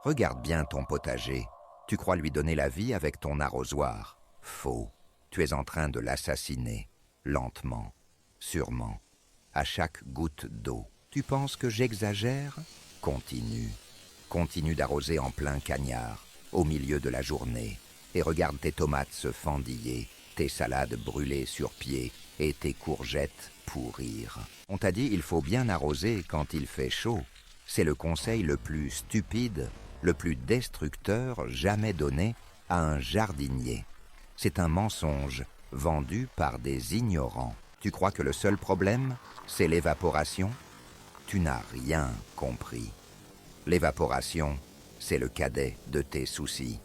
Regarde bien ton potager. Tu crois lui donner la vie avec ton arrosoir. Faux. Tu es en train de l'assassiner, lentement, sûrement, à chaque goutte d'eau. Tu penses que j'exagère? Continue. Continue d'arroser en plein cagnard, au milieu de la journée, et regarde tes tomates se fendiller, tes salades brûler sur pied et tes courgettes pourrir. On t'a dit il faut bien arroser quand il fait chaud. C'est le conseil le plus stupide, le plus destructeur jamais donné à un jardinier. C'est un mensonge vendu par des ignorants. Tu crois que le seul problème, c'est l'évaporation? Tu n'as rien compris. L'évaporation, c'est le cadet de tes soucis.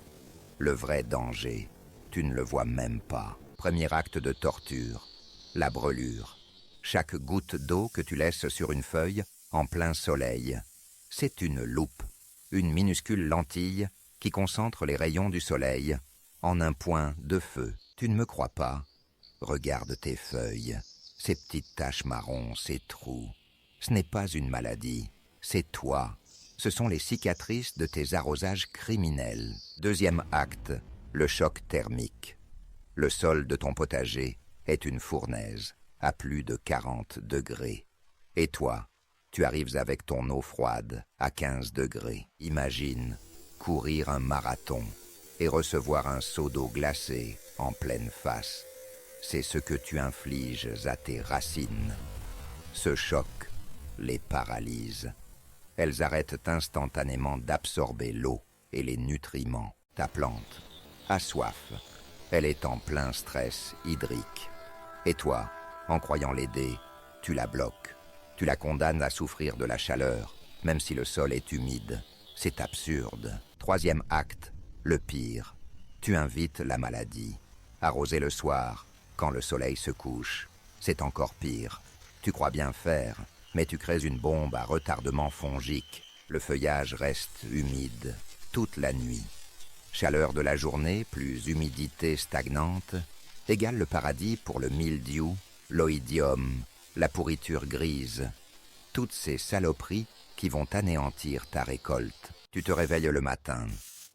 Le vrai danger, tu ne le vois même pas. Premier acte de torture, la brûlure. Chaque goutte d'eau que tu laisses sur une feuille en plein soleil, c'est une loupe, une minuscule lentille qui concentre les rayons du soleil en un point de feu. Tu ne me crois pas? Regarde tes feuilles, ces petites taches marron, ces trous. Ce n'est pas une maladie, c'est toi. Ce sont les cicatrices de tes arrosages criminels. Deuxième acte, le choc thermique. Le sol de ton potager est une fournaise, à plus de 40 degrés. Et toi, tu arrives avec ton eau froide, à 15 degrés. Imagine courir un marathon et recevoir un seau d'eau glacée en pleine face. C'est ce que tu infliges à tes racines. Ce choc les paralyse. Elles arrêtent instantanément d'absorber l'eau et les nutriments. Ta plante a soif. Elle est en plein stress hydrique. Et toi, en croyant l'aider, tu la bloques. Tu la condamnes à souffrir de la chaleur, même si le sol est humide. C'est absurde. Troisième acte, le pire. Tu invites la maladie. Arroser le soir, quand le soleil se couche, c'est encore pire. Tu crois bien faire, mais tu crées une bombe à retardement fongique. Le feuillage reste humide toute la nuit. Chaleur de la journée plus humidité stagnante égale le paradis pour le mildiou, l'oïdium, la pourriture grise. Toutes ces saloperies qui vont anéantir ta récolte. Tu te réveilles le matin,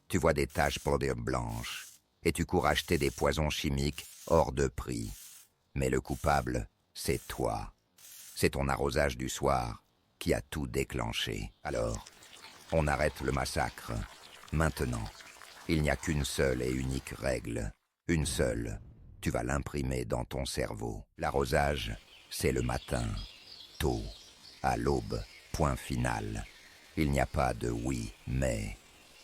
tu vois des taches poudre blanches et tu cours acheter des poisons chimiques hors de prix. Mais le coupable, c'est toi. C'est ton arrosage du soir qui a tout déclenché. Alors, on arrête le massacre. Maintenant, il n'y a qu'une seule et unique règle. Une seule. Tu vas l'imprimer dans ton cerveau. L'arrosage, c'est le matin. Tôt. À l'aube. Point final. Il n'y a pas de oui, mais.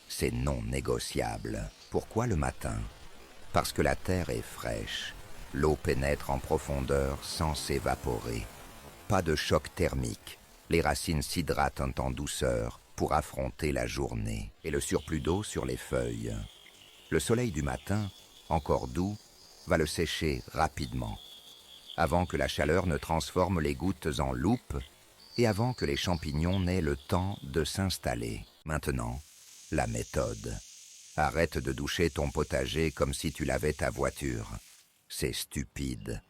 C'est non négociable. Pourquoi le matin? Parce que la terre est fraîche. L'eau pénètre en profondeur sans s'évaporer. Pas de choc thermique. Les racines s'hydratent en douceur pour affronter la journée et le surplus d'eau sur les feuilles. Le soleil du matin, encore doux, va le sécher rapidement, avant que la chaleur ne transforme les gouttes en loupe et avant que les champignons n'aient le temps de s'installer. Maintenant, la méthode. Arrête de doucher ton potager comme si tu lavais ta voiture. C'est stupide.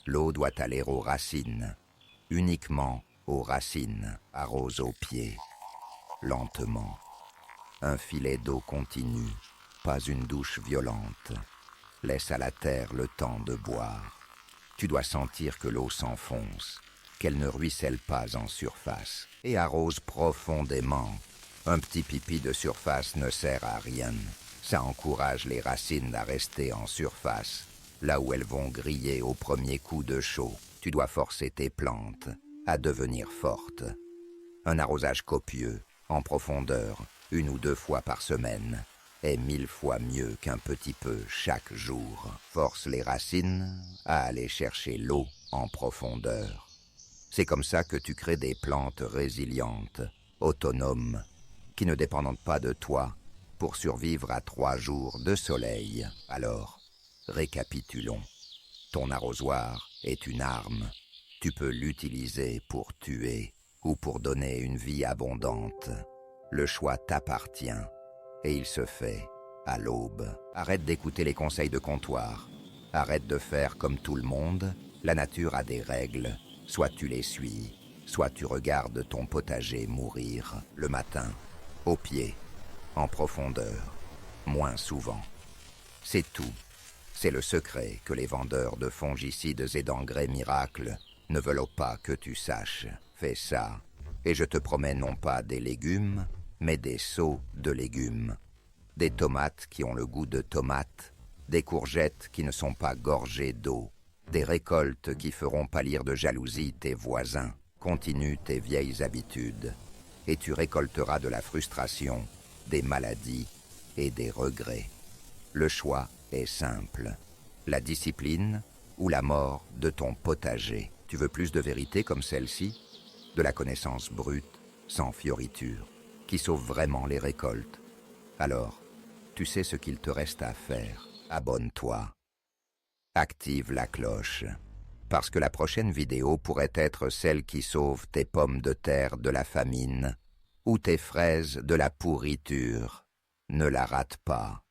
L'eau doit aller aux racines. Uniquement aux racines. Arrose aux pieds. Lentement. Un filet d'eau continue. Pas une douche violente. Laisse à la terre le temps de boire. Tu dois sentir que l'eau s'enfonce, qu'elle ne ruisselle pas en surface. Et arrose profondément. Un petit pipi de surface ne sert à rien. Ça encourage les racines à rester en surface, là où elles vont griller au premier coup de chaud. Tu dois forcer tes plantes à devenir fortes. Un arrosage copieux, en profondeur, 1 ou 2 fois par semaine, est 1000 fois mieux qu'un petit peu chaque jour. Force les racines à aller chercher l'eau en profondeur. C'est comme ça que tu crées des plantes résilientes, autonomes, qui ne dépendent pas de toi pour survivre à 3 jours de soleil. Alors, récapitulons. Ton arrosoir est une arme. Tu peux l'utiliser pour tuer ou pour donner une vie abondante. Le choix t'appartient et il se fait à l'aube. Arrête d'écouter les conseils de comptoir. Arrête de faire comme tout le monde. La nature a des règles. Soit tu les suis, soit tu regardes ton potager mourir le matin, au pied, en profondeur, moins souvent. C'est tout. C'est le secret que les vendeurs de fongicides et d'engrais miracles ne veulent pas que tu saches. Fais ça, et je te promets non pas des légumes, mais des seaux de légumes. Des tomates qui ont le goût de tomates, des courgettes qui ne sont pas gorgées d'eau, des récoltes qui feront pâlir de jalousie tes voisins. Continue tes vieilles habitudes, et tu récolteras de la frustration, des maladies et des regrets. Le choix est simple. La discipline ou la mort de ton potager. Tu veux plus de vérité comme celle-ci? De la connaissance brute, sans fioriture, qui sauve vraiment les récoltes. Alors, tu sais ce qu'il te reste à faire. Abonne-toi. Active la cloche. Parce que la prochaine vidéo pourrait être celle qui sauve tes pommes de terre de la famine ou tes fraises de la pourriture. Ne la rate pas.